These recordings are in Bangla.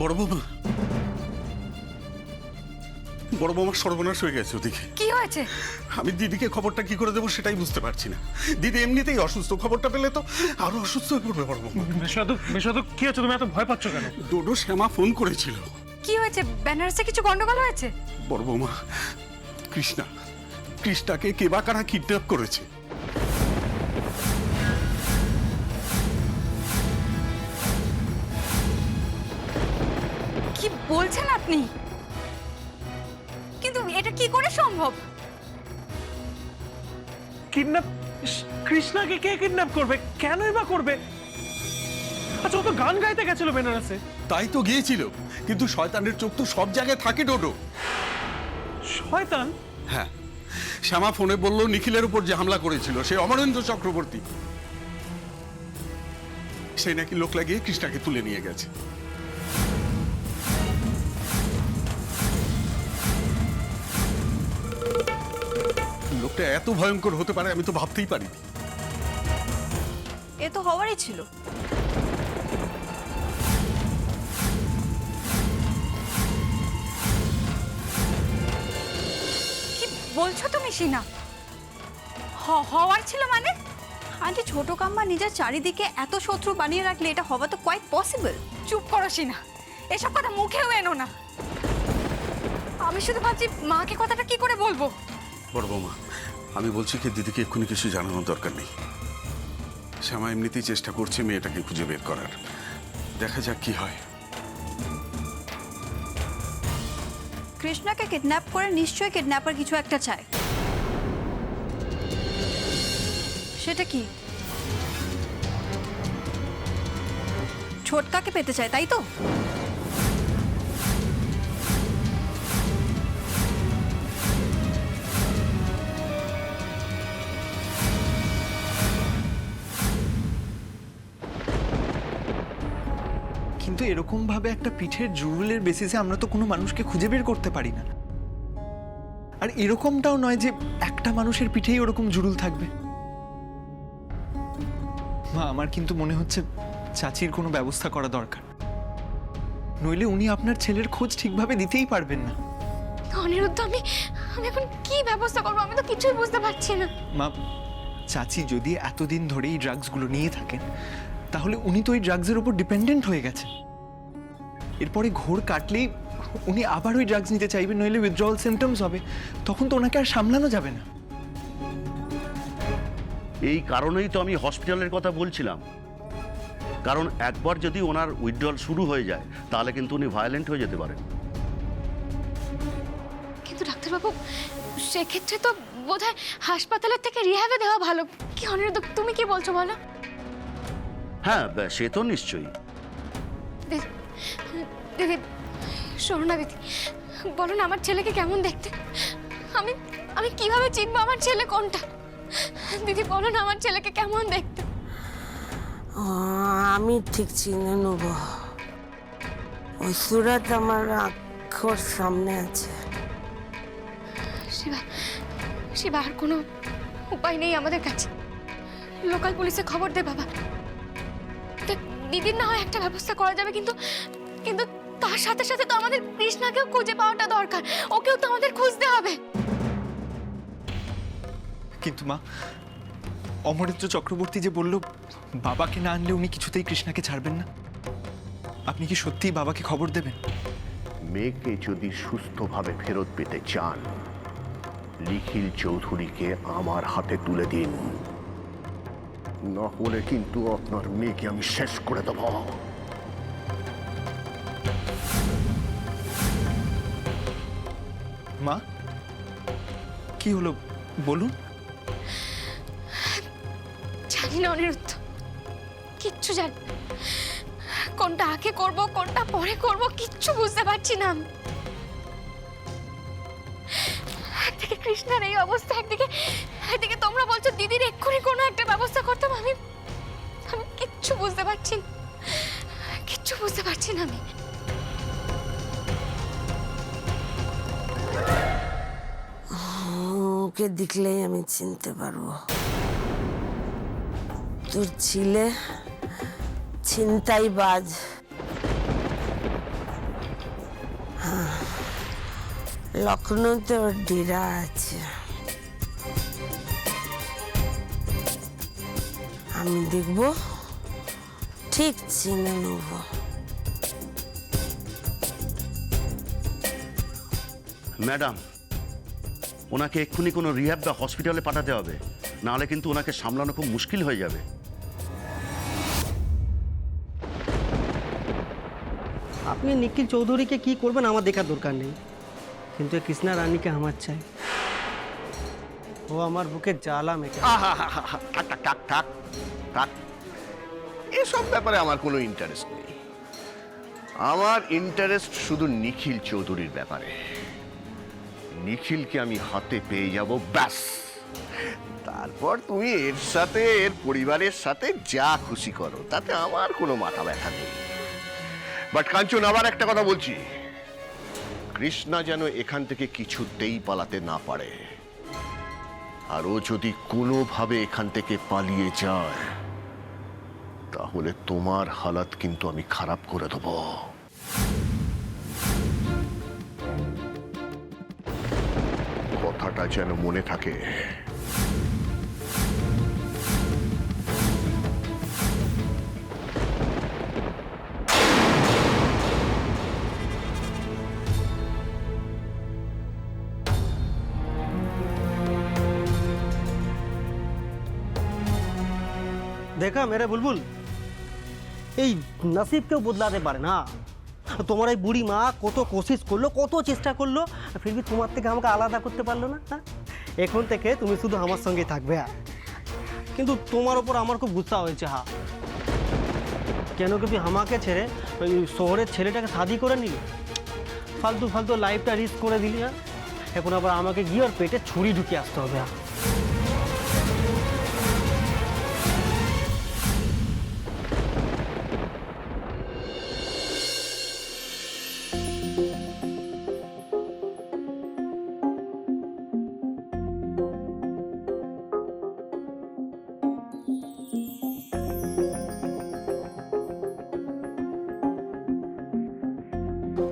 বড় বৌমা, বড় বৌমার সর্বনাশ হয়ে গেছে। ওদিকে কি হয়েছে? আমি দিদিকে খবরটা কি করে দেবো সেটাই বুঝতে পারছি না। দিদি এমনিতেই অসুস্থ, খবরটা পেলে তো আরো অসুস্থ হয়ে পড়বে। বড় বৌমা, মেশাদু কি হচ্ছে? তুমি এত ভয় পাচ্ছ কেন? ডোডো শ্যামা ফোন করেছিল। কি হয়েছে? বেনারসে কিছু গন্ডগোল হয়েছে? বড় বৌমা, কৃষ্ণাকে কে বা কারা কিডন্যাপ করেছে। কি বলছেন আপনি? কিন্তু এটা কি করে সম্ভব? কিডন্যাপ? কৃষ্ণাকে কে কিডন্যাপ করবে? কেনই বা করবে? আচ্ছা, ও তো গান গাইতে গেছিল বেনারসে। তাই তো গিয়েছিল, কিন্তু শয়তানের চোখ তো সব জায়গায় থাকে ডোডো। শয়তান? হ্যাঁ, শ্যামা ফোনে বলল নিখিলের উপর যে হামলা করেছিল সে অমরেন্দ্র চক্রবর্তী। সে নাকি লোক লাগিয়ে কৃষ্ণাকে তুলে নিয়ে গেছে। লোকটা এত ভয়ঙ্কর হতে পারে আমি তো ভাবতেই পারিনি। এ তো হওয়ারই ছিল। কি বলছো তুমি সিনা? হওয়ার ছিল মানে? আন্টি, ছোট কাম্মা নিজের চারিদিকে এত শত্রু বানিয়ে রাখলে এটা হওয়া তো কোয়াইট পসিবল। চুপ করো সিনা, এসব কথা মুখেও এনো না। আমি শুধু ভাবছি মাকে কথাটা কি করে বলবো। বড় বৌমা, আমি বলছি কি দিদিকে এক্ষুনি কিছু জানানোর দরকার নেই। শ্যামা এমনিতেই চেষ্টা করছে মেয়েটাকে খুঁজে বের করার। দেখা যাক কি হয়। কৃষ্ণাকে কিডন্যাপ করে নিশ্চয়ই কিডন্যাপার কিছু একটা চায়। সেটা কি? ছোটকাকে পেতে চায়, তাই তো? কিন্তু এরকম ভাবে একটা পিঠের জুড়ুলের বেসিসে আমরা তো কোনো মানুষকে খুঁজে বের করতে পারি না। আর এরকমটাও নয় যে একটা মানুষের পিঠেই ওরকম জুড়ুল থাকবে। মা, আমার কিন্তু মনে হচ্ছে চাচির কোনো ব্যবস্থা করা দরকার, নইলে উনি আপনার ছেলের খোঁজ ঠিকভাবে দিতেই পারবেন না। অনিরুদ্ধ, আমি এখন কি ব্যবস্থা করবো? আমি তো কিছুই বুঝতে পারছি না। মা, চাচি যদি এতদিন ধরে এই ড্রাগসগুলো নিয়ে থাকেন তাহলে উনি তো ওই ড্রাগসের উপর ডিপেন্ডেন্ট হয়ে গেছেন। এরপরে ঘোর কাটলেই উনি আবার ওই ড্রাগস নিতে চাইবেন, নইলে উইথড্রয়াল সিমটমস হবে, তখন তো ওনাকে আর সামলানো যাবে না। এই কারণেই তো আমি হসপিটালের কথা বলছিলাম, কারণ একবার যদি ওনার উইথড্রল শুরু হয়ে যায় তাহলে কিন্তু উনি ভায়োলেন্ট হয়ে যেতে পারেন। কিন্তু ডাক্তারবাবু, সেক্ষেত্রে তো বোধহয় হাসপাতালের থেকে রিহ্যাবে দেওয়া ভালো। কি অনিরুদ্ধ, তুমি কি বলছো বলো? হ্যাঁ, সে তো নিশ্চয়ই। দিদি, শোনো না দিদি, বলো না আমার ছেলেকে কেমন দেখতে? আমি আমি কিভাবে চিনবো আমার ছেলে কোনটা? দিদি বলো না আমার ছেলেকে কেমন দেখতে? আমি ঠিক চিনে নেব। ওই সুরত আমার আঁখর সামনে আছে। শিবা, শিবা, আর কোনো উপায় নেই আমাদের কাছে। লোকাল পুলিশে খবর দে বাবা। দেখ, দিদির না হয় একটা ব্যবস্থা করা যাবে, কিন্তু কিন্তু তার সাথে সাথে তো আমাদের কৃষ্ণাকেও খুঁজে পাওয়াটা দরকার। ওকেও তো আমাদের খুঁজতে হবে। কিন্তু মা, অমরেন্দ্র চক্রবর্তী যে বলল বাবাকে না আনলে উনি কিছুতেই কৃষ্ণাকে ছাড়বেন না, আপনি কি সত্যিই বাবাকে খবর দেবেন? মেয়েকে যদি সুস্থভাবে ফেরত পেতে চান, নিখিল চৌধুরীকে আমার হাতে তুলে দিন, না হলে কিন্তু আপনার মেয়েকে আমি শেষ করে দেব। মা, কি হলো বলুন। জানি না অনিরুদ্ধ, কিচ্ছু জানি না। কোনটা আগে করব কোনটা পরে করব কিচ্ছু বুঝতে পারছি না আমি। একদিকে কৃষ্ণার এই অবস্থা, একদিকে তোমরা বলছো দিদির এক্ষুনি কোনো একটা ব্যবস্থা করতাম। আমি কিচ্ছু বুঝতে পারছি না, কিচ্ছু বুঝতে পারছি না আমি। ওকে দেখলেই আমি চিনতে পারবো তোর ছিলে ছিনতাইবাজ। লখনৌতে ওর ডেরা আছে। আমি দেখব, ঠিক চিনে নেব। ম্যাডাম, ওনাকে এক্ষুনি কোনো রিহ্যাব বা হসপিটালে পাঠাতে হবে, নাহলে কিন্তু ওনাকে সামলানো খুব মুশকিল হয়ে যাবে। আপনি নিখিল চৌধুরীকে কি করবেন আমার দেখার দরকার নেই, কিন্তু এই কৃষ্ণা রানীকে আমার চাই। ও আমার বুকে জ্বালা মেটে। থাক থাক থাক থাক থাক, এসব ব্যাপারে আমার কোনো ইন্টারেস্ট নেই। আমার ইন্টারেস্ট শুধু নিখিল চৌধুরীর ব্যাপারে। নিখিলকে আমি হাতে পেয়ে যাব, ব্যাস। তারপর তুমি এর সাথে, এর পরিবারের সাথে যা খুশি করো, তাতে আমার কোনো মাথা ব্যথা নেই। বাট কাঞ্চন, আবার একটা কথা বলছি, কৃষ্ণা যেন এখান থেকে কিছুতেই পালাতে না পারে। আর ও যদি কোনোভাবে এখান থেকে পালিয়ে যায়, তাহলে তোমার হালাত কিন্তু আমি খারাপ করে দেব। কথাটা যেন মনে থাকে। দেখা মেরে বুলবুল, এই নসিব কেউ বদলাতে পারে না। তোমার এই বুড়ি মা কত কোশিশ করলো, কত চেষ্টা করলো, ফিরবি তোমার থেকে আমাকে আলাদা করতে পারলো না। হ্যাঁ, এখন থেকে তুমি শুধু আমার সঙ্গেই থাকবে। কিন্তু তোমার ওপর আমার খুব গুসা হয়েছে। হ্যাঁ, কেন কি তুই আমাকে ছেড়ে ওই শহরের ছেলেটাকে শাদি করে নিলি, ফালতু ফালতু লাইফটা রিস্ক করে দিলি। হ্যাঁ, এখন আবার আমাকে গিয়ে ওর পেটে ছুরি ঢুকিয়ে আসতে হবে। হ্যাঁ,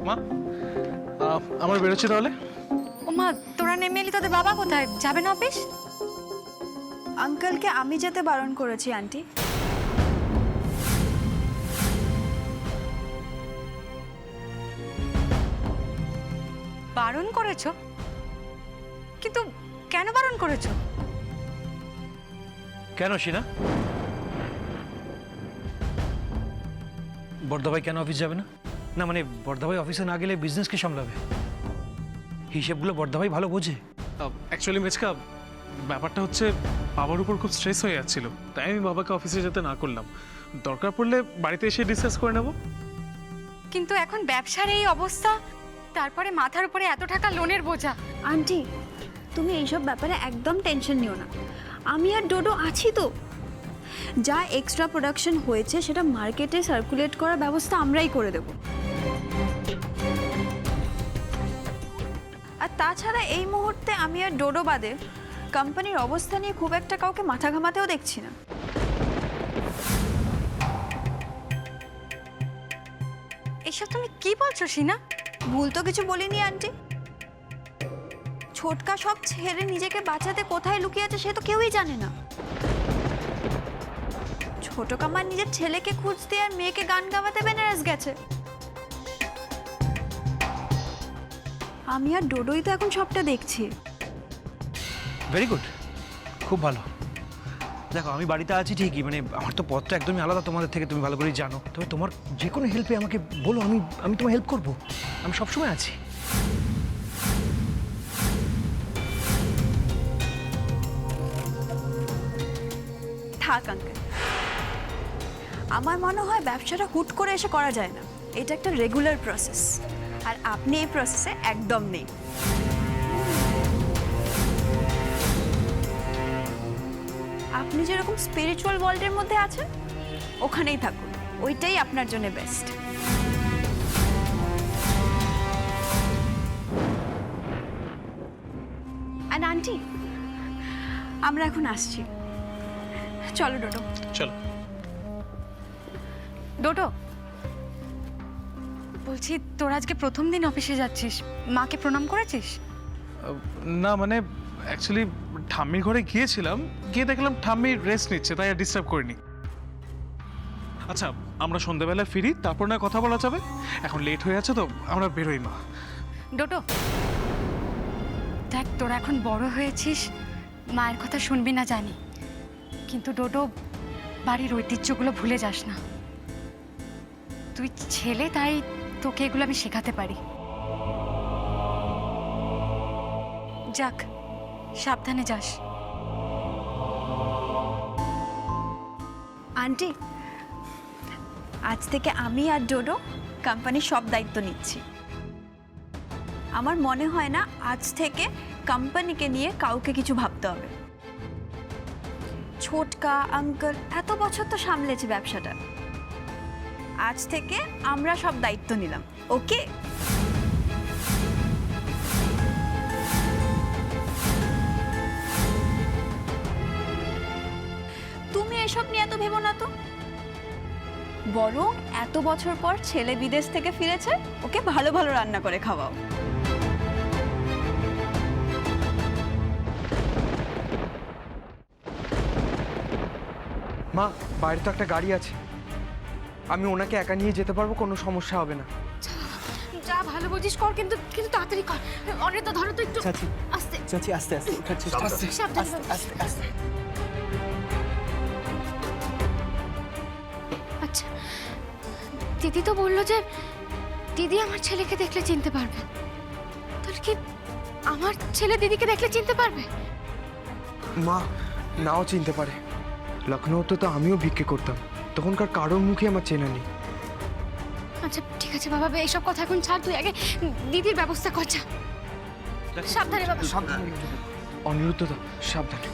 মা, আমার বেরোচ্ছে তাহলে। ও মা, তোরা নেমে এলি, তোদের বাবা কোথায়? যাবে না অফিস? আঙ্কেলকে আমি যেতে বারণ করেছি আন্টি। বারণ করেছো? কিন্তু কেন বারণ করেছো? কেন শিনা? বর্দাভাই কেন অফিস যাবে না? না মানে বর্দাভাই অফিসে না গেলে বিজনেস কে সামলাবে? হিসেবগুলো বর্দাভাই ভালো বোঝে। অ্যাকচুয়ালি মেচকা, ব্যাপারটা হচ্ছে বাবার উপর খুব স্ট্রেস হয়ে যাচ্ছিল, তাই আমি বাবাকে অফিসে যেতে না করলাম। দরকার পড়লে বাড়িতে এসে ডিসকাস করে নেব। কিন্তু এখন ব্যবসার এই অবস্থা, তারপরে মাথার উপরে এত টাকা লোনের বোঝা। আন্টি, তুমি এইসব ব্যাপারে একদম টেনশন নিও না। আমি আর ডোডো আছি তো। যা এক্সট্রা প্রোডাকশন হয়েছে সেটা মার্কেটে সার্কুলেট করার ব্যবস্থা আমরাই করে দেব। আর তাছাড়া এই মুহূর্তে আমি আর ডোডো বাদে কোম্পানির অবস্থা নিয়ে খুব একটা কাউকে মাথা ঘামাতেও দেখছি না। এসব তুমি কি বলছো শিনা? ভুল তো কিছু বলিনি আন্টি। ছোটকা সব ছেড়ে নিজেকে বাঁচাতে কোথায় লুকিয়ে আছে সে তো কেউই জানে না। ছোট কামার নিজের ছেলেকে খুঁজতে আর মেয়েকে গান গাওয়াতে বেনারস গেছে। আমি আর ডোডোই তো এখন সবটা দেখছি। ভেরি গুড, খুব ভালো। দেখো আমি বাড়িতে আছি ঠিকই, মানে আমার তো পথটা একদমই আলাদা তোমাদের থেকে, তুমি ভালো করেই জানো। তবে তোমার যে কোনো হেল্পে আমাকে বলো, আমি তোমার হেল্প করবো। আমি সবসময় আছি। থাক আঙ্কেল, আমার মনে হয় ব্যবসাটা হুট করে এসে করা যায় না। এটা একটা রেগুলার প্রসেস, আর আপনি এই প্রসেসে একদম নেই। আপনি যেরকম স্পিরিচুয়াল ওয়ার্ল্ডের মধ্যে আছেন ওখানেই থাকুন, ওইটাই আপনার জন্য বেস্ট। আর আন্টি, আমরা এখন আসছি। চলো ডোডো। চলো। ডোডো, বলছি তোর আজকে প্রথম দিন অফিসে যাচ্ছিস, মাকে প্রণাম করেছিস? না মানে অ্যাকচুয়ালি ঠাম্মির ঘরে গিয়েছিলাম, গিয়ে দেখলাম ঠাম্মি রেস্ট নিচ্ছে, তাই আর ডিস্টার্ব করিনি। আচ্ছা আমরা সন্ধ্যাবেলায় ফিরি, তারপর না কথা বলা যাবে, এখন লেট হয়ে আছে তো আমরা বেরোই। মা ডোটো দেখ, তোরা এখন বড় হয়েছিস, মায়ের কথা শুনবি না জানি, কিন্তু ডোডো বাড়ির ঐতিহ্যগুলো ভুলে যাস না। তুই ছেলে, তাই তোকে এগুলো আমি শেখাতে পারি। যাক, সাবধানে যাস। আন্টি, আজ থেকে আমি আর ডোডো কোম্পানির সব দায়িত্ব নিচ্ছি। আমার মনে হয় না আজ থেকে কোম্পানিকে নিয়ে কাউকে কিছু ভাবতে হবে। ছোটকা আঙ্কেল এত বছর তো সামলেছে ব্যবসাটা, আজ থেকে আমরা সব দায়িত্ব নিলাম, ওকে? তুমি এসব নিয়ে এত ভেবো না তো, বরং এত বছর পর ছেলে বিদেশ থেকে ফিরেছে, ওকে ভালো ভালো রান্না করে খাওয়াও। মা, বাইরে তো একটা গাড়ি আছে, আমি ওনাকে একা নিয়ে যেতে পারবো, কোনো সমস্যা হবে না। যা ভালো বুঝিস কর, কিন্তু কিন্তু তাড়াতাড়ি কর। অনেক তো ধরো তো একটু চাচি, আস্তে। চাচি আস্তে আস্তে ওঠার চেষ্টা করো। সাবধানে আস্তে আস্তে আস্তে। আচ্ছা, দিদি তো বললো যে দিদি আমার ছেলেকে দেখলে চিনতে পারবে, তাহলে কি আমার ছেলে দিদিকে দেখলে চিনতে পারবে? মা, নাও চিনতে পারে। লখনৌতে তো আমিও ভিক্ষে করতাম, তখনকার কারোর মুখে আমার চেনা নেই। আচ্ছা ঠিক আছে বাবা, এইসব কথা এখন ছাড়, তুই আগে দিদির ব্যবস্থা কর। যা, সাবধানে বাবা। সাবধানে, অনিরুদ্ধ দা, সাবধানে।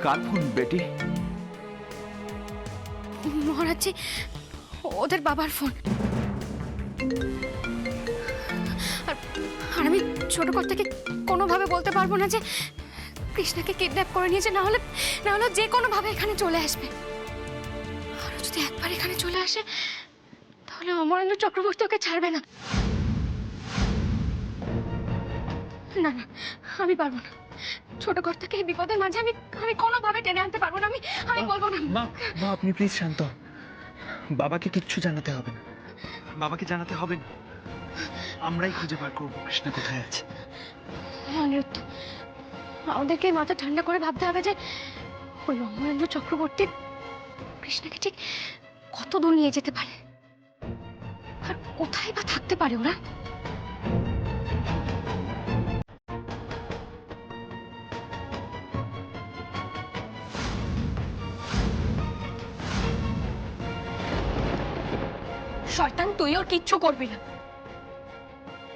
কার ফোন বেটি? মহারাজজি, ওদের বাবার ফোন। আর আমি ছোট কর্তাকে কোনোভাবে বলতে পারবো না যে কৃষ্ণাকে কিডন্যাপ করে নিয়েছে, না হলে যে কোনোভাবে এখানে চলে আসবে। আর যদি একবার এখানে চলে আসে, তাহলে অমরেন্দ্র চক্রবর্তী ওকে ছাড়বে না। না না, আমি পারবো না। ছোট কর্তাকে এই বিপদের মাঝে আমি কোনোভাবে টেনে আনতে পারবো না। আমি বলবো না। মা, মা আপনি প্লিজ শান্ত। বাবাকে কিচ্ছু জানাতে হবে না, বাবাকে জানাতে হবে না, আমরাই খুঁজে বার করবো কৃষ্ণা কোথায় আছে। অনিরুদ্ধ, আমাদেরকে মাথা ঠান্ডা করে ভাবতে হবে যে ওই অমরেন্দ্র চক্রবর্তী কৃষ্ণাকে ঠিক কত দূর নিয়ে যেতে পারে, আর কোথায় বা থাকতে পারে ওরা। শয়তান, তুই ওর কিচ্ছু করবি না।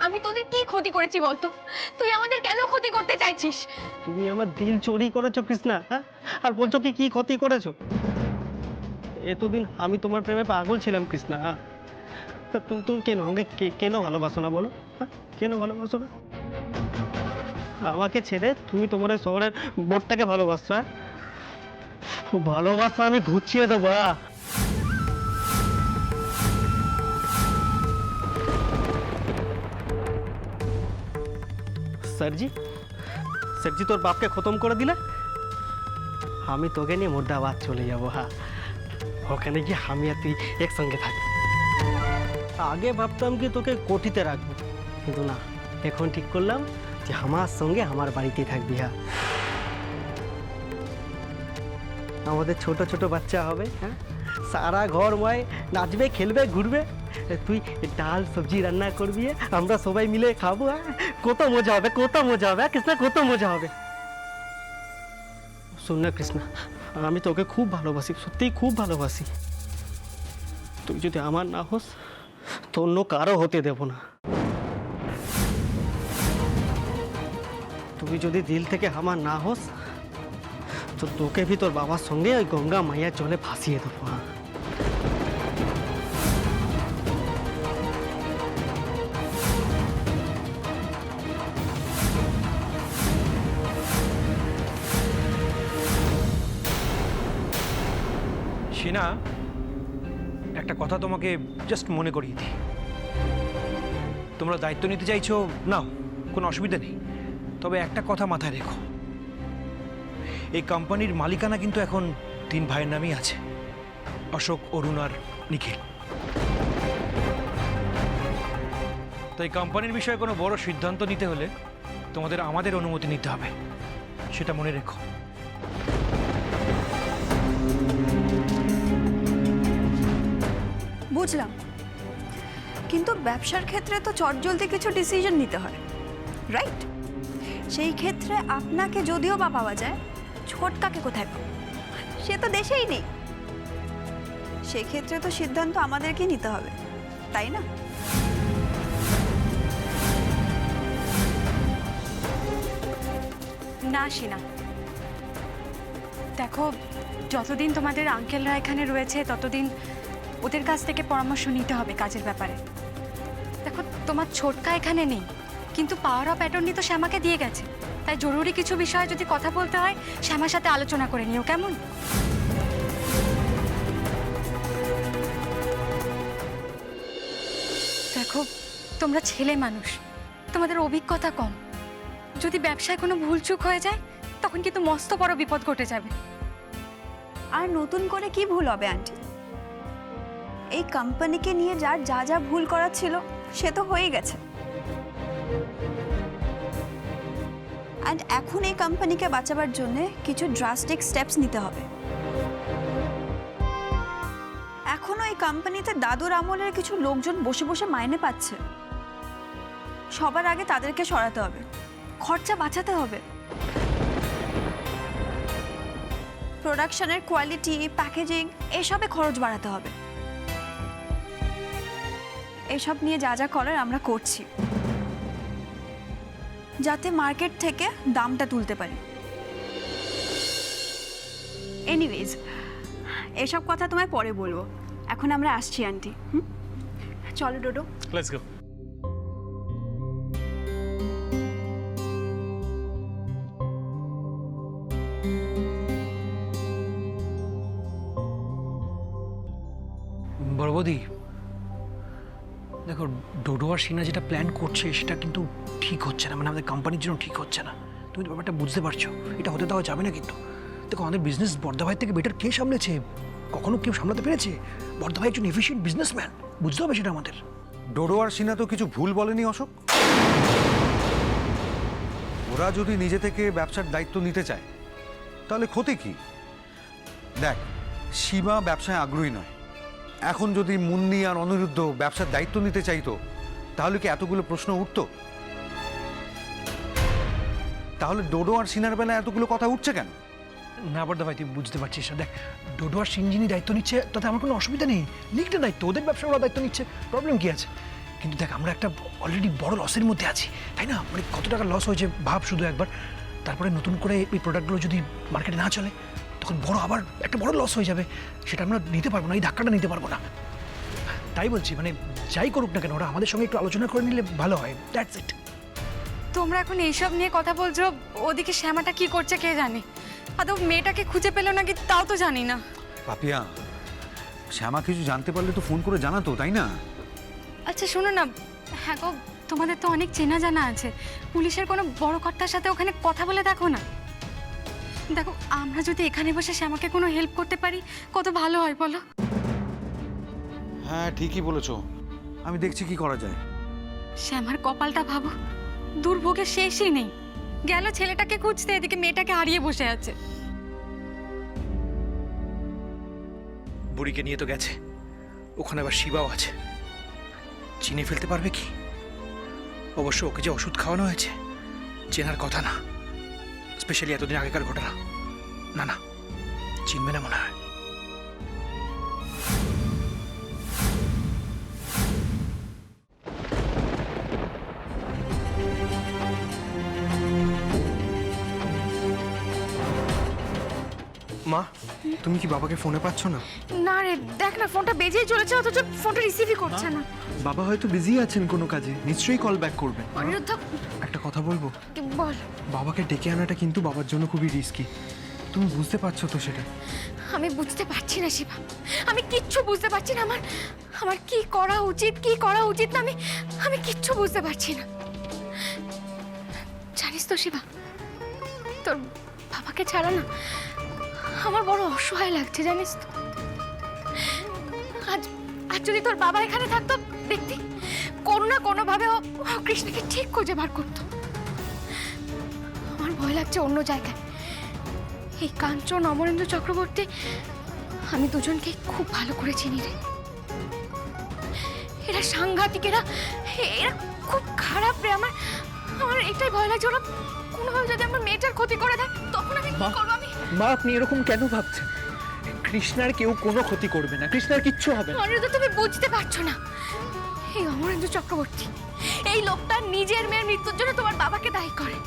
আমি তোদের কি ক্ষতি করেছি বলতো? তুই আমাদের কেন ক্ষতি করতে চাইছিস? তুমি আমার দিল চুরি করেছো কৃষ্ণা, হ্যাঁ? আর বলছো কি ক্ষতি করেছো? এতদিন আমি তোমার প্রেমে পাগল ছিলাম কৃষ্ণা। তুমি কেন আমাকে কেন ভালোবাসো না বলো? কেন ভালোবাসো না? আমাকে ছেড়ে তুমি তোমার শহরের বোর্ডটাকে ভালোবাসছো। ভালোবাসা আমি ঘুচিয়ে দেবো। স্যারজি, তোর বাপকে খতম করে দিলে, আমি তোকে নিয়ে মুর্দাবাদ চলে যাবো। হ্যাঁ, ওখানে গিয়ে আমি আর তুই একসঙ্গে থাকবো। আগে ভাবতাম কি তোকে কোঠিতে রাখবো, কিন্তু না, এখন ঠিক করলাম যে আমার সঙ্গে আমার বাড়িতেই থাকবি। হ্যাঁ, আমাদের ছোট ছোট বাচ্চা হবে। হ্যাঁ, সারা ঘরময় নাচবে, খেলবে, ঘুরবে। তুই ডাল সবজি রান্না করবি, আমরা সবাই মিলে খাবো। কত মজা হবে, কত মজা হবে কৃষ্ণা, কত মজা হবে। শোন না কৃষ্ণা, আমি তোকে খুব ভালোবাসি, সত্যিই খুব ভালোবাসি। তুই যদি আমার না হোস তো অন্য কারো হতে দেব না। তুই যদি দিল থেকে আমার না হোস তো তোকে ভি তোর বাবার সঙ্গে ওই গঙ্গা মাইয়া জলে ভাসিয়ে দেবো। হ্যাঁ শিনা, একটা কথা তোমাকে জাস্ট মনে করিয়ে দিই। তোমরা দায়িত্ব নিতে চাইছো, নাও, কোনো অসুবিধা নেই। তবে একটা কথা মাথায় রেখো, এই কোম্পানির মালিকানা কিন্তু এখন 3 ভাইয়ের নামই আছে, অশোক, অরুণ আর নিখিল। তো এই কোম্পানির বিষয়ে কোনো বড় সিদ্ধান্ত নিতে হলে তোমাদের আমাদের অনুমতি নিতে হবে, সেটা মনে রেখো। বুঝলাম, কিন্তু ব্যবসার ক্ষেত্রে তো চটজলদি কিছু ডিসিশন নিতে হয়, রাইট? সেই ক্ষেত্রে আপনাকে যদিও বা পাওয়া যায়, ছোটকাকে কোথায় পাবো? সে তো দেশেই নেই। সেই ক্ষেত্রে তো সিদ্ধান্ত আমাদেরকে নিতে হবে, তাই না? না শিনা, দেখো, যতদিন তোমাদের আঙ্কেলরা এখানে রয়েছে ততদিন ওদের কাছ থেকে পরামর্শ নিতে হবে কাজের ব্যাপারে। দেখো, তোমার ছোটকা এখানে নেই, কিন্তু পাওয়ার অফ অ্যাটর্নি তো শ্যামাকে দিয়ে গেছে। তাই জরুরি কিছু বিষয়ে যদি কথা বলতে হয়, শ্যামার সাথে আলোচনা করে নিও, কেমন? দেখো, তোমরা ছেলে মানুষ, তোমাদের অভিজ্ঞতা কম। যদি ব্যবসায় কোনো ভুলচুক হয়ে যায়, তখন কিন্তু মস্ত বড় বিপদ ঘটে যাবে। আর নতুন করে কি ভুল হবে আন্টি? এই কোম্পানিকে নিয়ে যার যা যা ভুল করার ছিল সে তো হয়ে গেছে। অ্যান্ড এখন এই কোম্পানিকে বাঁচাবার জন্য কিছু ড্রাস্টিক স্টেপস নিতে হবে। এখনো এই কোম্পানিতে দাদুর আমলের কিছু লোকজন বসে বসে মাইনে পাচ্ছে। সবার আগে তাদেরকে সরাতে হবে, খরচা বাঁচাতে হবে। প্রোডাকশনের কোয়ালিটি, প্যাকেজিং, এসবে খরচ বাড়াতে হবে। এসব নিয়ে যা যা করার আমরা করছি, যাতে মার্কেট থেকে দামটা তুলতে পারি। এনিওয়েজ, এসব কথা তোমায় পরে বলবো, এখন আমরা আসছি আন্টি। চলো ডোডো, লেটস গো। বড় বৌদি, দেখো, ডোডো আর সিনা যেটা প্ল্যান করছে সেটা কিন্তু ঠিক হচ্ছে না, মানে আমাদের কোম্পানির জন্য ঠিক হচ্ছে না। তুমি তো ব্যাপারটা বুঝতে পারছো, এটা হতে দেওয়া যাবে না। কিন্তু দেখো, আমাদের বিজনেস বর্দা ভাই থেকে বেটার কে সামলেছে? কখনো কেউ সামলাতে পেরেছে? বর্দা ভাই একজন এফিশিয়েন্ট বিজনেসম্যান, বুঝতে হবে সেটা আমাদের। ডোডো আর সিনা তো কিছু ভুল বলেনি অশোক। ওরা যদি নিজে থেকে ব্যবসার দায়িত্ব নিতে চায় তাহলে ক্ষতি কি? দেখ, সীমা ব্যবসায় আগ্রহী নয়। এখন যদি মুন্নি আর অনিরুদ্ধ ব্যবসার দায়িত্ব নিতে চাইতো তাহলে কি এতগুলো প্রশ্ন উঠতো? তাহলে ডোডো আর সিনার বেলায় এতগুলো কথা উঠছে কেন? না বর্দা ভাই, তুই বুঝতে পারছিস না। দেখ, ডোডো আর সিনজিনি দায়িত্ব নিচ্ছে, তাতে আমার কোনো অসুবিধা নেই। নিকটা দায়িত্ব, ওদের ব্যবসা ওরা দায়িত্ব নিচ্ছে, প্রবলেম কি আছে? কিন্তু দেখ, আমরা একটা অলরেডি বড় লসের মধ্যে আছি, তাই না? মানে কত টাকা লস হয়েছে ভাব শুধু একবার। তারপরে নতুন করে এই প্রোডাক্টগুলো যদি মার্কেটে না চলে, তখন আবার একটা বড় লস হয়ে যাবে। সেটা আমরা নিতে পারবো না, এই ধাক্কাটা নিতে পারবো না। তাই বলছি, মানে যাই করুক না কেন, ওরা আমাদের সঙ্গে একটু আলোচনা করে নিলে ভালো হয়। That's it. তোমরা এখন এইসব নিয়ে কথা বলছো, ওদিকে শ্যামাটা কি করছে কে জানে। আদৌ মেয়েটাকে খুঁজে পেলো নাকি তাও তো জানি না। পাপিয়া, শ্যামা কিছু জানতে পারলে তো ফোন করে জানাতো, তাই না? আচ্ছা শোনো না, হ্যাঁ গো, তোমাদের তো অনেক চেনা জানা আছে, পুলিশের কোনো বড় কর্তার সাথে ওখানে কথা বলে দেখো না। দেখো, আমরা যদি এখানে বসে শ্যামাকে কোনো হেল্প করতে পারি কত ভালো হয় বলো। হ্যাঁ, ঠিকই বলেছো, আমি দেখছি কি করা যায়। শ্যামার কপালটা ভাবো, দুর্ভোগের শেষই নেই। গেল ছেলেটাকে খুঁজতে, এদিকে মেয়েটাকে হারিয়ে বসে আছে। বুড়িকে নিয়ে তো গেছে, ওখানে আবার শিবাও আছে। চিনে ফেলতে পারবে কি? অবশ্য ওকে যে ওষুধ খাওয়ানো হয়েছে, চেনার কথা না, স্পেশালি এতদিন আগেকার ঘটনা। না না, চিনবে না মনে হয়। মা তুমি কি বাবাকে ফোনে পাচ্ছ না? না রে, দেখ না ফোনটা বেজেই চলেছে, অথচ ফোনটা রিসিভই করছে না। বাবা হয়তো বিজি আছেন কোনো কাজে, নিশ্চয়ই কল ব্যাক করবে। অনিরুদ্ধ, একটা কথা বলবো, বল। বাবাকে ডেকে আনাটা কিন্তু বাবার জন্য খুবই রিস্কি, তুমি বুঝতে পারছো তো সেটা? আমি বুঝতে পারছি না শিবা, আমি কিচ্ছু বুঝতে পারছি না। আমার কি করা উচিত কি করা উচিত না আমি কিচ্ছু বুঝতে পারছি না। জানিস তো শিবা, তোর বাবাকে ছাড়া না আমার বড় অসহায় লাগছে, জানিস তো। আজ যদি তোর বাবা এখানে থাকতো, দেখতি কোনো না কোনো ভাবে ও কৃষ্ণকে ঠিক খুঁজে বার করতো। আমার ভয় লাগছে অন্য জায়গায়। এই কাঞ্চন, অমরেন্দ্র চক্রবর্তী, আমি দুজনকে খুব ভালো করে চিনি রে। এরা সাংঘাতিক, এরা খুব খারাপ রে। আমার এটাই ভয় লাগছে, ওরা কোনোভাবে যদি আমার মেয়েটার ক্ষতি করে দেয়, তখন আমি কি করবো? মা আপনি এরকম কেন ভাবছেন? কৃষ্ণার কেউ কোনো ক্ষতি করবে না, কৃষ্ণার কিচ্ছু হবে না। অনিরুদ্ধ, তুমি বুঝতে পারছো না। এই অমরেন্দ্র চক্রবর্তী, এই লোকটা নিজের মেয়ের মৃত্যুর জন্য তোমার বাবাকে দায়ী করে।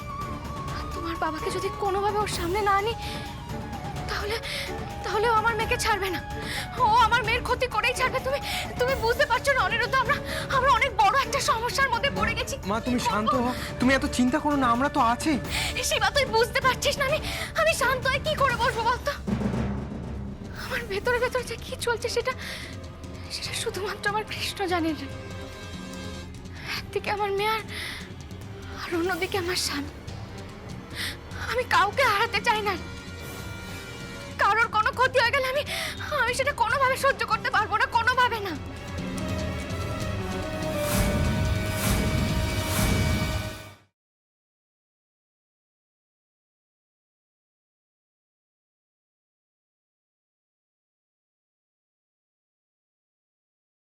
আর তোমার বাবাকে যদি কোনোভাবে ওর সামনে না আনি, তাহলে ও আমার মেয়েকে ছাড়বে না, ও আমার মেয়ের ক্ষতি করেই ছাড়বে। তুমি বুঝতে পারছো না অনিরুদ্ধ, আমরা অনেক বড় একটা সমস্যার মধ্যে পড়ে গেছি। মা তুমি শান্ত হও, তুমি এত চিন্তা করো না, আমরা তো আছি। শিবা, তুই বুঝতে পারছিস না আমি শান্ত হয়ে কি করে বসবো বলতো? আমার ভেতরে যে কি চলছে সেটা শুধুমাত্র আমার কৃষ্ণ জানেন। একদিকে আমার মেয়ে আর অন্যদিকে আমার স্বামী। আমি কাউকে হারাতে চাই না। কারোর কোনো ক্ষতি হয়ে গেলে আমি সেটা কোনোভাবে সহ্য করতে পারবো না, কোনোভাবে না।